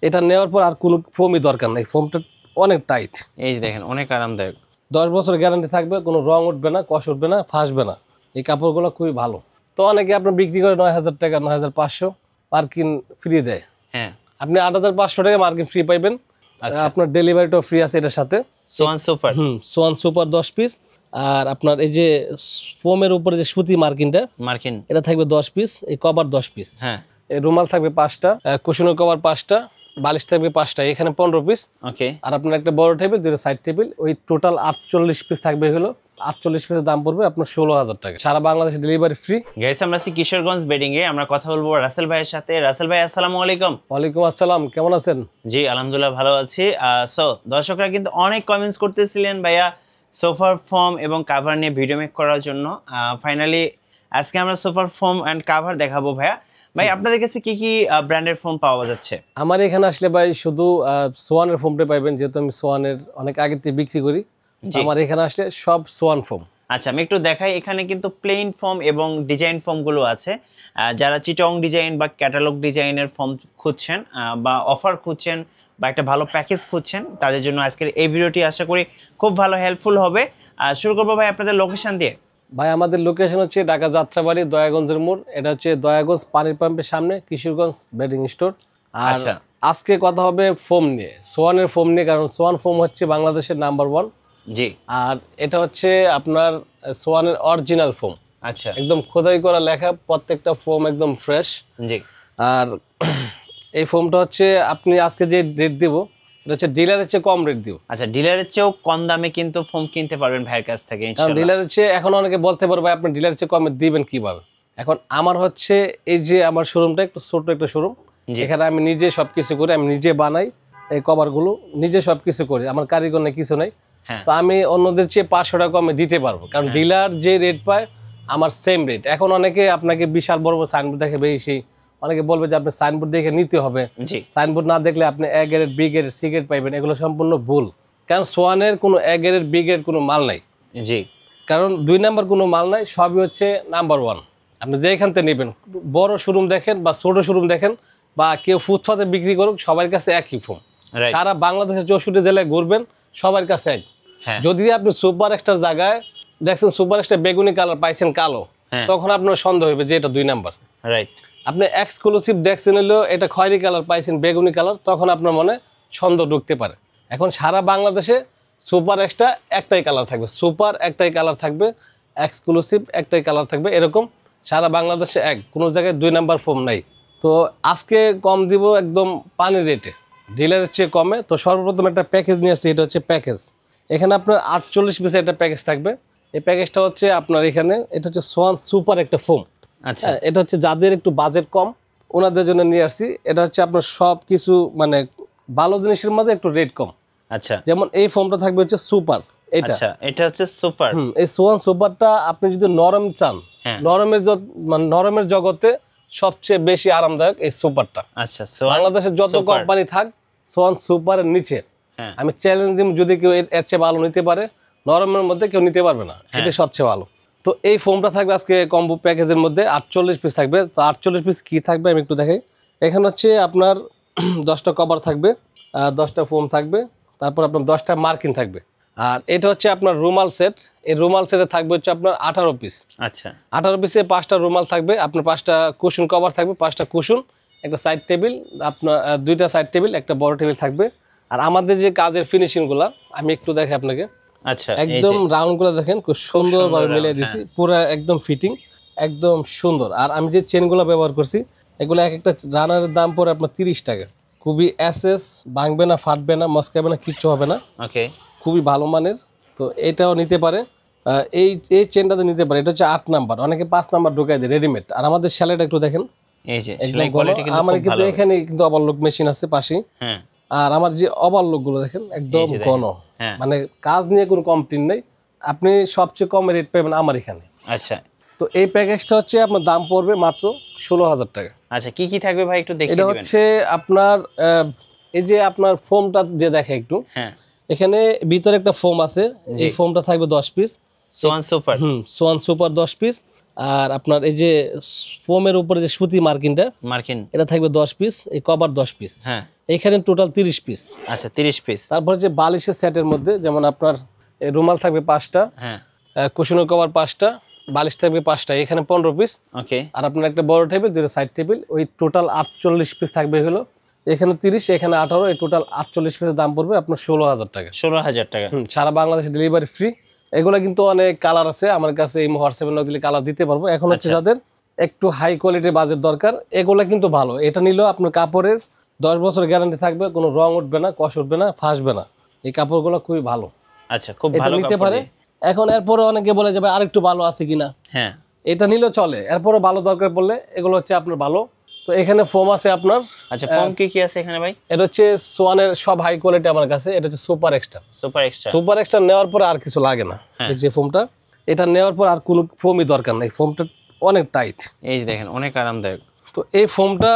এটা নেওয়ার পর আর কোনো ফোমই দরকার নাই, ফোমটা অনেক টাইট। এই যে দেখেন অনেক আরামদায়ক। 10 বছর গ্যারান্টি থাকবে, কোনো রং উঠবে না, কষ উঠবে না, ফাঁসবে না। এই কাপড়গুলো খুবই ভালো। তো অনেকে আপনার বিক্রি করে 9,000 টাকা, 9,500 মার্কিন ফ্রি দেয়। হ্যাঁ, আপনি 8,500 টাকা মার্কিন ফ্রি পাইবেন। আপনার ডেলিভারিটাও ফ্রি আছে এটার সাথে। Swan super. Swan super 10 piece. আর আপনার এই যে ফোমের উপরে যে সুতি মার্কিন এটা থাকবে 10 পিস। এই কভার 10 পিস। হ্যাঁ, এই রুমাল থাকবে 5টা, কুশনের কভার 5টা, বালিশ থাকবে 5টা, এখানে 15 পিস। ওকে। আর আপনার একটা বড় টেবিল, দুটো সাইড টেবিল, ওই টোটাল 48 পিস থাকবে। হলো 48 পিসের দাম পড়বে আপনার 16,000 টাকা। সারা বাংলাদেশে ডেলিভারি ফ্রি। গাইস, আমরা আছি কিশোরগঞ্জ বেডিং এ। আমরা কথা বলবো রাসেল ভাইয়ের সাথে। রাসেল ভাই, আসসালামু আলাইকুম। ওয়ালাইকুম আসসালাম, কেমন আছেন? জি আলহামদুলিল্লাহ ভালো আছি। সো দর্শকরা কিন্তু অনেক কমেন্টস করতেছিলেন ভাইয়া সোফার ফোম এবং কাভার নিয়ে ভিডিও মেক করার জন্য। ফাইনালি আজকে আমরা সোফার ফোম অ্যান্ড কাভার দেখাবো। ভাই আপনাদের কাছে কি কি ব্র্যান্ডের ফোম পাওয়া যাচ্ছে? আমার এখানে আসলে ভাই শুধু সোয়ানের ফোমটা পাইবেন, যেহেতু আমি সোয়ানের অনেক আগে থেকে বিক্রি করি। আমার এখানে আসলে সব সোয়ান ফোম। আচ্ছা, আমি একটু দেখাই। এখানে কিন্তু প্লেন ফোম এবং ডিজাইন ফোমগুলো আছে। যারা চিটং ডিজাইন বা ক্যাটালগ ডিজাইনের ফোম খুঁজছেন বা অফার খুঁজছেন বা একটা ভালো প্যাকেজ খুঁজছেন, তাদের জন্য আজকের এই ভিডিওটি আশা করি খুব ভালো হেল্পফুল হবে। শুরু করবো ভাই আপনাদের লোকেশন দিয়ে। ভাই আমাদের লোকেশন হচ্ছে ঢাকা যাত্রাবাড়ি, দয়াগঞ্জের মোড়। এটা হচ্ছে দয়াগঞ্জ পানির পাম্পের সামনে, কিশোরগঞ্জ বেডিং স্টোর। আর আজকে কথা হবে ফোম নিয়ে, সোয়ানের ফোম নিয়ে, কারণ সোয়ান ফোম হচ্ছে বাংলাদেশের নাম্বার 1। জি। আর এটা হচ্ছে আপনার সোয়ানের অরিজিনাল ফোম। আচ্ছা, একদম খোদাই করা লেখা, প্রত্যেকটা ফোম একদম ফ্রেশ। জি। আর এই ফোমটা হচ্ছে আপনি আজকে যে রেট দিব, এটা হচ্ছে ডিলারের চেয়ে কম রেট দিব। আচ্ছা, ডিলারের চেয়েও কম দামে কিন্তু ফোম কিনতে পারবেন ভাইয়ের কাছ থেকে ইনশাআল্লাহ। ডিলারের চেয়ে এখন অনেকে বলতে পারবে আপনি ডিলারের চেয়ে কমে দিবেন কিভাবে। এখন আমার হচ্ছে এই যে আমার শোরুমটা একটু ছোট্ট একটা শোরুম, এখানে আমি নিজে সবকিছু করি, আমি নিজে বানাই এই কভারগুলো, নিজে সবকিছু করি, আমার কারিগর নেই, কিছু নাই। তো আমি অন্যদের চেয়ে 500 টাকা কমে দিতে পারবো, কারণ ডিলার যে রেট পায় আমার সেম রেট। এখন অনেকে আপনাকে বিশাল বড় বড় সাইনবোর্ড দেখে বেশি, অনেকে বলবে যে আপনি সাইনবোর্ড দেখে নিতে হবে, সাইনবোর্ড না দেখলে আপনি A grade, B grade, C grade পাইবেন। এগুলো সম্পূর্ণ ভুল, কারণ সোয়ানের কোনো এ গ্রেড, বি গ্রেড কোনো মাল নাই। জি, কারণ 2 নাম্বার কোনো মাল নাই, সবই হচ্ছে নাম্বার 1। আপনি যেখান থেকে নেবেন, বড় শোরুম দেখেন বা ছোট শোরুম দেখেন বা কেউ ফুটপাতে বিক্রি করুক, সবার কাছে একই ফোম। সারা বাংলাদেশের 64 জেলায় ঘুরবেন, সবার কাছে এক। যদি আপনি সুপার এক্সটার জায়গায় দেখছেন সুপার এক্সটার বেগুনি কালার পাইছেন কালো, তখন আপনার সন্দেহ হবে যে এটা 2 নাম্বার। রাইট। আপনি এক্সক্লুসিভ দেখছেন হলো এটা খয়েরি কালার পাইছেন বেগুনি কালার, তখন আপনার মনে সন্দেহ ঢুকতে পারে। এখন সারা বাংলাদেশে সুপার এক্সটা একটাই কালার থাকবে, সুপার একটাই কালার থাকবে, এক্সক্লুসিভ একটাই কালার থাকবে, এরকম সারা বাংলাদেশে এক, কোনো জায়গায় 2 নাম্বার ফোম নাই। তো আজকে কম দিব একদম পানির রেটে, ডিলারের চেয়ে কমে। তো সর্বপ্রথম একটা প্যাকেজ নিয়ে আসছি, এটা হচ্ছে প্যাকেজ। এখানে আপনার 48 পিসের একটা প্যাকেজ থাকবে। এই প্যাকেজটা হচ্ছে আপনার এখানে, এটা হচ্ছে সোয়ান সুপার একটা ফোম। আচ্ছা, এটা হচ্ছে যাদের একটু বাজেট কম ওনাদের জন্য নিয়ে আসছি। এটা হচ্ছে আপনার সব কিছু মানে ভালো জিনিসের মধ্যে একটু রেট কম। আচ্ছা, যেমন এই ফোমটা থাকবে হচ্ছে সুপার, এটা। আচ্ছা, এটা হচ্ছে সুপার। এই সোয়ান সুপারটা আপনি যদি নরম চান, নরমের জগতে সবচেয়ে বেশি আরামদায়ক এই সুপারটা। আচ্ছা, বাংলাদেশের যত কোম্পানি থাক, সোয়ান সুপারের নিচে আমি চ্যালেঞ্জ দিই, যদি কেউ এর চেয়ে ভালো নিতে পারে, নরমের মধ্যে কেউ নিতে পারবে না, এটা সবচেয়ে ভালো। তো এই ফোমটা থাকবে আজকে কম্বো প্যাকেজের মধ্যে 48 পিস থাকবে। তো 48 পিস কি থাকবে আমি একটু দেখাই। এখানে হচ্ছে আপনার 10টা কভার থাকবে, 10টা ফোম থাকবে, তারপর আপনার 10টা মার্কিন থাকবে। আর এটা হচ্ছে আপনার রুমাল সেট। এই রুমাল সেটে থাকবে হচ্ছে আপনার 18 পিস। আচ্ছা, 18 পিসে 5টা রুমাল থাকবে, আপনার 5টা কুশন কভার থাকবে, 5টা কুশন, একটা সাইড টেবিল, আপনার 2টা সাইড টেবিল, একটা বড় টেবিল থাকবে। আর আমাদের যে কাজের ফিনিশিংগুলো আমি একটু দেখাই আপনাকে। আচ্ছা, একদম রাউন্ডগুলো দেখেন খুব সুন্দরভাবে মিলিয়ে দিছি, পুরো একদম ফিটিং, একদম সুন্দর। আর আমি যে চেনগুলো ব্যবহার করছি, এগুলো এক একটা রানারের দাম পড়ে আপনার 30 টাকা। খুবই এসএস, ভাঙবে না, ফাটবে না, মস্কাবে না, কিচ্ছু হবে না। ওকে, খুবই ভালো মানের। তো এটাও নিতে পারে, এই চেনটাতে নিতে পারে। এটা হচ্ছে 8 নাম্বার, অনেকে 5 নাম্বার ঢুকাই দেয় রেডিমেড। আর আমাদের সেলাইটা একটু দেখেন, এই যে একদম আমার কিন্তু এখানে কিন্তু ওভারলক মেশিন আছে পাশে। আর আমার যে ওভারলক গুলো দেখেন একদম ঘন, মানে কাজ নিয়ে কোনো কমপ্লেইন নেই। আপনি সবচেয়ে কম রেট পাবেন আমার এখানে। আচ্ছা, তো এই প্যাকেজটা হচ্ছে আপনার দাম পড়বে মাত্র 16,000 টাকা। আচ্ছা, কি কি থাকবে ভাই একটু দেখিয়ে দিবেন। এটা হচ্ছে আপনার এই যে আপনার ফোমটা দিয়ে দেখে একটু, এখানে ভিতরে একটা ফোম আছে, এই ফোমটা থাকবে 10 piece, Swan super. Swan super 10 piece. আর আপনার এই যে ফোমের উপরে যে সুতি মার্কিন এটা থাকবে 10 পিস, এই কভার 10 পিস। এখানে টোটাল 30 পিস। আচ্ছা 30 পিস। তারপর যে বালিশের সেটের মধ্যে যেমন আপনার এই রুমাল থাকবে 5টা, হ্যাঁ কুশনের কভার 5টা, বালিশ থাকবে 5টা, এখানে 15 পিস। ওকে আর আপনার একটা বড় টেবিল, দুটো সাইড টেবিল, ওই টোটাল 48 পিস থাকবে এগুলো। এখানে 30, এখানে 18, এই টোটাল 48 পিসের দাম পড়বে আপনার 16,000 টাকা। 16,000 টাকা। সারা বাংলাদেশে ডেলিভারি ফ্রি। এগুলো কিন্তু অনেক কালার আছে আমার কাছে, এই হোয়াটসঅ্যাপে নক দিলে কালার দিতে পারবো। এখন হচ্ছে যাদের একটু হাই কোয়ালিটির বাজেট দরকার, এগুলো কিন্তু ভালো। এটা নিলেও আপনার কাপড়ের 10 বছর গ্যারান্টি থাকবে, কোনো রং উঠবে না, কষ উঠবে না, ফাঁসবে না। এই কাপড়গুলো খুবই ভালো, আচ্ছা খুব এটা ভালো নিতে কাপড় পারে। দিয়ে। এখন এরপরে অনেকে বলে যাবে আরেকটু ভালো আছে কিনা, হ্যাঁ এটা নিলেও চলে। এরপরও ভালো দরকার পড়লে এগুলো হচ্ছে আপনার ভালো। তো এখানে ফোম আছে আপনার। আচ্ছা ফর্ম কি আছে এখানে ভাই? এটা হচ্ছে সোয়ানের সব হাই কোয়ালিটি আমার কাছে। এটা হচ্ছে super extra. Super extra. Super extra নেওয়ার পরে আর কিছু লাগে না। এই যে ফোমটা, এটা নেওয়ার পর আর কোনো ফোমই দরকার নেই। ফোমটা অনেক টাইট, এই যে দেখেন অনেক আরামদায়ক। তো এই ফোমটা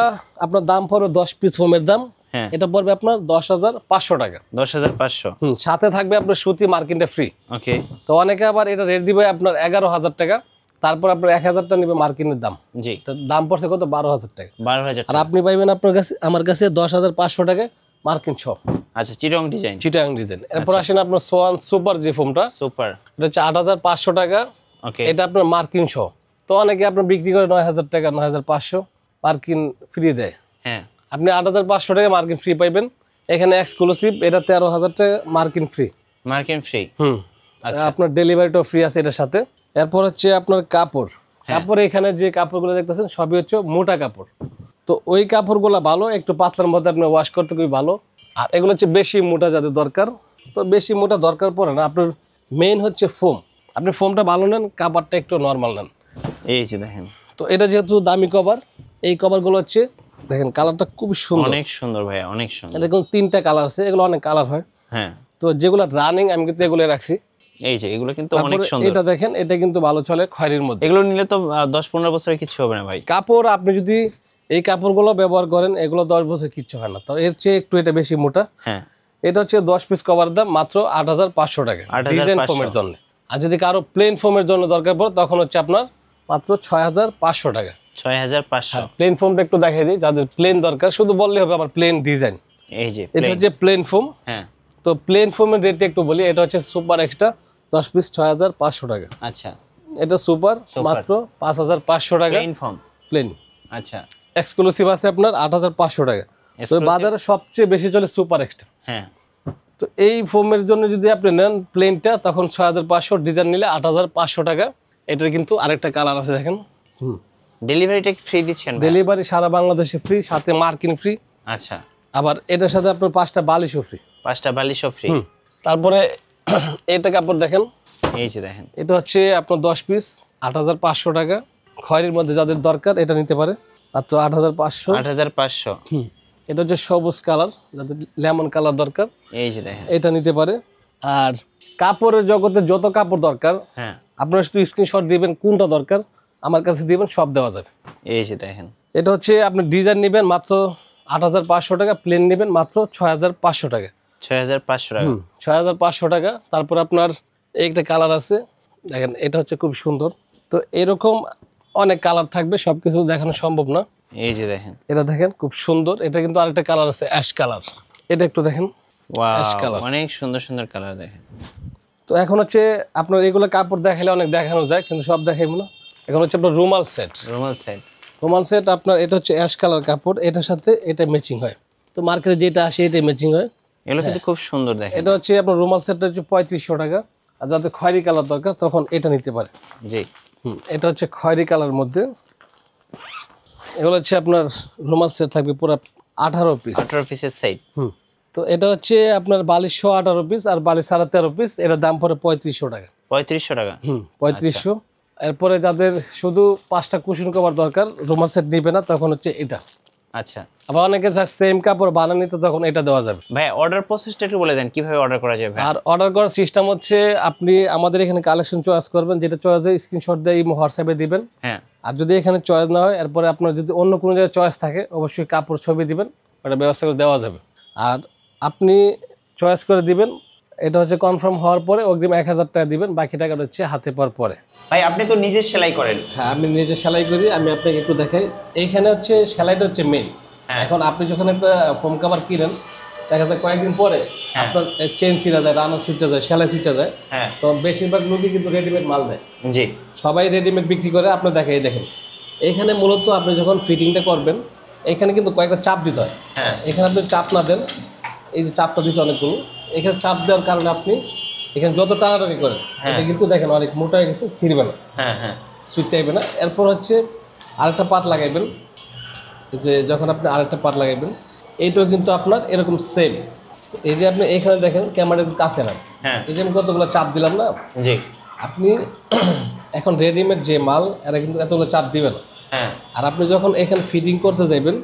আপনার দাম পড়বে 10 পিস ফোমের দাম। হ্যাঁ এটা পড়বে আপনার 10,500 টাকা। 10,500। সাথে থাকবে আপনার সুতি মার্কিনটা ফ্রি। ওকে তো অনেকে আবার এটা রেট দিবে আপনার 11,000 টাকা, তারপর আপনার 1,000টা নিবে মার্কিনের দাম। জি তো দাম পড়ছে কত? 12,000 টাকা। 12,000 আর আপনি পাইবেন আপনার কাছে, আমার কাছে 10,500 টাকায় মার্কিন সহ। আচ্ছা চিটং ডিজাইন। চিটাং ডিজাইন। এরপর আসেন আপনার সোয়ান সুপার যে ফোমটা, সুপার। এটা হচ্ছে 8,500 টাকা। ওকে এটা আপনার মার্কিন সহ। তো অনেকে আপনার বিক্রি করে 9,000 টাকা, 9,500 মার্কিন ফ্রি দেয়। হ্যাঁ আপনি 8,500 টাকা মার্কিন ফ্রি পাইবেন। এখানে এক্সক্লুসিভ এটা 13,000 টাকা মার্কিন ফ্রি। মার্কিন ফ্রি। আচ্ছা, আপনার ডেলিভারিটাও ফ্রি আছে এটার সাথে। এরপর হচ্ছে আপনার কাপড়। কাপড় এখানে যে কাপড়গুলো দেখতেছেন সবই হচ্ছে মোটা কাপড়। তো ওই কাপড়গুলো ভালো, একটু পাতলার মধ্যে আপনি ওয়াশ করতে খুবই ভালো। আর এগুলো হচ্ছে বেশি মোটা যাদের দরকার, তো বেশি মোটা দরকার পড়ে না। আপনার মেইন হচ্ছে ফোম। আপনি ফোমটা ভালো নেন, কাপড়টা একটু নর্মাল নেন। এই যে দেখেন, তো এটা যেহেতু দামি কভার, এই কভারগুলো হচ্ছে দেখেন কালারটা খুবই সুন্দর, অনেক সুন্দর ভাইয়া, অনেক সুন্দর। এরকম 3টা কালার আছে। এগুলো অনেক কালার হয়। হ্যাঁ তো যেগুলো রানিং আমি কিন্তু এগুলো রাখছি। এই যে এগুলো কিন্তু অনেক তারপরে সুন্দর। এটা দেখেন, এটা কিন্তু ভালো চলে খয়েরির মধ্যে। এগুলো নিলে তো 10-15 বছরের কিছু হবে না ভাই। কাপড় আপনি যদি এই কাপড়গুলো ব্যবহার করেন, এগুলো 10 বছর কিচ্ছু হয় না। তো এর চেয়ে একটু এটা বেশি মোটা। হ্যাঁ এটা হচ্ছে 10 পিস কভার দাম মাত্র 8,500 টাকা 8,500 ডিজাইন ফোমের জন্য। আর যদি কারো প্লেন ফোমের জন্য দরকার পড়ে তখন হচ্ছে আপনার মাত্র 6,500 টাকা। 6,500। প্লেন ফোমটা একটু দেখাই দিই, যাদের প্লেন দরকার শুধু বললে হবে আমার প্লেন ডিজাইন। এই যে এটা হচ্ছে প্লেন ফোম। হ্যাঁ তো প্লেন ফোমের রেটটা একটু বলি। এটা হচ্ছে সুপার এক্সট্রা 10 পিস 6,500 টাকা। আচ্ছা এটা সুপার মাত্র 5,500 টাকা প্লেন ফর্ম। প্লেন। আচ্ছা এক্সক্লুসিভ আছে আপনার 8,500 টাকা। তো বাজারে সবচেয়ে বেশি চলে সুপার এক্সট্রা। হ্যাঁ তো এই ফোমের জন্য যদি আপনি নেন প্লেনটা, তখন 6,500, ডিজাইন নিলে 8,500 টাকা। এটার কিন্তু আরেকটা কালার আছে দেখেন। ডেলিভারিটা ফ্রি দিচ্ছেন? ডেলিভারি সারা বাংলাদেশে ফ্রি, সাথে মার্কিন ফ্রি। আচ্ছা আবার এটার সাথে আপনার 5টা বালিশও ফ্রি। 5টা বালিশও ফ্রি। তারপরে এটা কাপড় দেখেন, এই যে দেখেন, এটা হচ্ছে আপনার 10 পিস 8,500 টাকা। খয়েরির মধ্যে যাদের দরকার এটা নিতে পারে মাত্র 8,500। 8,500। এটা হচ্ছে সবুজ কালার, যাদের লেমন কালার দরকার এই যে দেখেন, এটা নিতে পারে। আর কাপড়ের জগতে যত কাপড় দরকার হ্যাঁ আপনারা শুধু স্ক্রিনশট দিবেন কোনটা দরকার, আমার কাছে দিবেন, সব দেওয়া যাবে। এই যে দেখেন, এটা হচ্ছে আপনি ডিজাইন নেবেন মাত্র 8,500 টাকা, প্লেন নেবেন মাত্র 6,500 টাকা। 6,500 টাকা। 6,500 টাকা। তারপর আপনার একটা কালার আছে দেখেন, এটা হচ্ছে খুব সুন্দর। তো এরকম অনেক কালার থাকবে, সব কিছু দেখানো সম্ভব না। এই যে দেখেন, এটা দেখেন খুব সুন্দর। এটা কিন্তু আরেকটা কালার আছে অ্যাশ কালার, এটা একটু দেখেন। ওয়াও, অনেক সুন্দর সুন্দর কালার দেখেন। তো এখন হচ্ছে আপনার এগুলো কাপড় দেখালে অনেক দেখানো যায়, কিন্তু সব দেখাইবো না। এখন হচ্ছে আপনার রুমাল সেট। রুমাল সেট। রুমাল সেট আপনার এটা হচ্ছে অ্যাশ কালার কাপড়, এটার সাথে এটা ম্যাচিং হয়। তো মার্কেটে যেটা আসে এটা ম্যাচিং হয়। এগুলো কিন্তু খুব সুন্দর দেখেন। এটা হচ্ছে আপনার রুমাল সেটটা হচ্ছে 3,500 টাকা। আর যাদের খয়েরি কালার দরকার তখন এটা নিতে পারে। জি এটা হচ্ছে খয়েরি কালার মধ্যে। এগুলো হচ্ছে আপনার রুমাল সেট থাকবে পুরো 18 পিস। 18 পিসের সেট। তো এটা হচ্ছে আপনার বালিশ 18 পিস আর বালিশ 13.5 পিস। এটার দাম পড়ে 3,500 টাকা। 3,500 টাকা। 3,500। এরপরে যাদের শুধু 5টা কুশন কভার দরকার, রুমাল সেট নিবে না, তখন হচ্ছে এটা। আচ্ছা, আবার অনেকে সেম কাপড় বানানো নিতে, তখন এটা দেওয়া যাবে। ভাই অর্ডার প্রসেসটা একটু বলে দেন, কিভাবে অর্ডার করা যাবে? আর অর্ডার করার সিস্টেম হচ্ছে আপনি আমাদের এখানে কালেকশন চয়েস করবেন, যেটা চয়েস হয় স্ক্রিনশট দিয়ে এই হোয়াটসঅ্যাপে দিবেন। হ্যাঁ। আর যদি এখানে চয়েস না হয়, এরপরে আপনার যদি অন্য কোনো জায়গায় চয়েস থাকে, অবশ্যই কাপড় ছবি দিবেন, ওটা ব্যবস্থা করে দেওয়া যাবে। আর আপনি চয়েস করে দিবেন, এটা হচ্ছে কনফার্ম হওয়ার পরে অগ্রিম 1,000 টাকা দিবেন, বাকি টাকাটা হচ্ছে হাতে পাওয়ার পরে। ভাই আপনি তো নিজে সেলাই করেন? হ্যাঁ, আমি নিজে সেলাই করি। আমি আপনাকে একটু দেখাই। এইখানে হচ্ছে সেলাইটা হচ্ছে মেইন। এখন আপনি যখন একটা ফোম কভার কিনেন, দেখা যায় কয়েকদিন পরে আপনার চেন ছিঁড়া যায়, রানা ছিঁড়া যায়, সেলাই ছিঁড়া যায়, তো বেশিরভাগ লোকই কিন্তু রেডিমেড মাল দেয়। জি, সবাই রেডিমেড বিক্রি করে। আপনি দেখেন এখানে মূলত আপনি যখন ফিটিংটা করবেন, এখানে কিন্তু কয়েকটা চাপ দিতে হয়। এখানে আপনি চাপ না দেন, এই যে চাপটা দিচ্ছে অনেকগুলো, এখানে চাপ দেওয়ার কারণে আপনি এখানে যত টানাটানি করেন এটা কিন্তু দেখেন অনেক মোটা হয়ে গেছে, ছিঁড়বে না, সুইচ টাইবে না। এরপর হচ্ছে আরেকটা পার্ট লাগাইবেন, যে যখন আপনি আরেকটা পার্ট লাগাইবেন এইটাও কিন্তু আপনার এরকম সেম। এই যে আপনি এখানে দেখেন ক্যামেরার কাছে না, এই যে আমি কতগুলো চাপ দিলাম না, জি, আপনি এখন রেডিমেড যে মাল এরা কিন্তু এতগুলো চাপ দিবে না। আর আপনি যখন এখানে ফিটিং করতে যাবেন,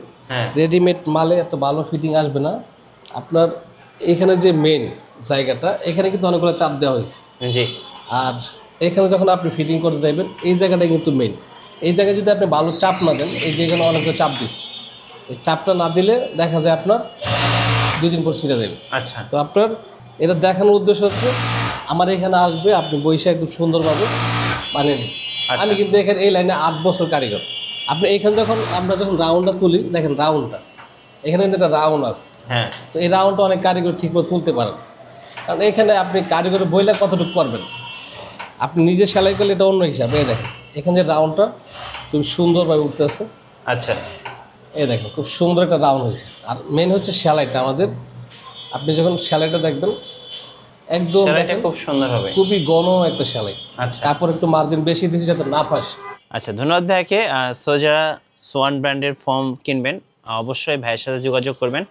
রেডিমেড মালে এত ভালো ফিটিং আসবে না। আপনার এখানে যে মেইন জায়গাটা, এখানে কিন্তু অনেকগুলো চাপ দেওয়া হয়েছে। জি, আর এখানে যখন আপনি ফিটিং করতে যাবেন, এই জায়গাটাই কিন্তু মেইন। এই জায়গায় যদি আপনি ভালো চাপ না দেন, এই যে এখানে অনেকগুলো চাপ দিচ্ছে, এই চাপটা না দিলে দেখা যায় আপনার 2 দিন পর ছিঁড়ে যাবে। আচ্ছা, তো আপনার এটা দেখানোর উদ্দেশ্য হচ্ছে আমার এখানে আসবে, আপনি বৈশা একদম সুন্দরভাবে বানিয়ে নেবেন। আমি কিন্তু এখানে এই লাইনে 8 বছর কারিগর। আপনি এখানে আমরা যখন রাউন্ডটা তুলি, দেখেন রাউন্ডটা এখানে কিন্তু একটা রাউন্ড আছে, তো এই রাউন্ডটা অনেক কারিগর ঠিকমতো তুলতে পারেন। কারণ এখানে আপনি কারিগরের বইলা কতটুকু করবেন, আপনি নিজে সেলাই করলে এটা অন্য হিসাব। এই দেখেন এখানে যে রাউন্ডটা খুব সুন্দরভাবে উঠতেছে। আচ্ছা, এই দেখেন খুব সুন্দর একটা রাউন্ড হয়েছে। আর মেন হচ্ছে সেলাইটা আমাদের, আপনি যখন সেলাইটা দেখবেন একদম সেলাইটা খুব সুন্দর হবে, খুবই ঘন একটা সেলাই। আচ্ছা, তারপর একটু মার্জিন বেশি দিয়েছি যাতে না ফাঁসে। আচ্ছা, ধন্যবাদ ভাইকে। সো যারা সোয়ান ব্র্যান্ডের ফর্ম কিনবেন অবশ্যই ভাইয়ের সাথে যোগাযোগ করবেন।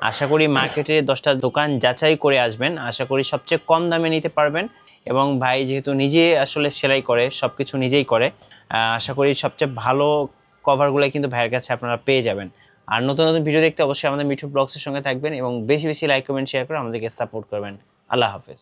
আশা করি মার্কেটে 10টা দোকান যাচাই করে আসবেন, আশা করি সবচেয়ে কম দামে নিতে পারবেন। এবং ভাই যেহেতু নিজে আসলে সেলাই করে, সব কিছু নিজেই করে, আশা করি সবচেয়ে ভালো কভারগুলো কিন্তু ভাইয়ের কাছে আপনারা পেয়ে যাবেন। আর নতুন নতুন ভিডিও দেখতে অবশ্যই আমাদের মিঠু ব্লগসের সঙ্গে থাকবেন এবং বেশি বেশি লাইক কমেন্ট শেয়ার করে আমাদেরকে সাপোর্ট করবেন। আল্লাহ হাফেজ।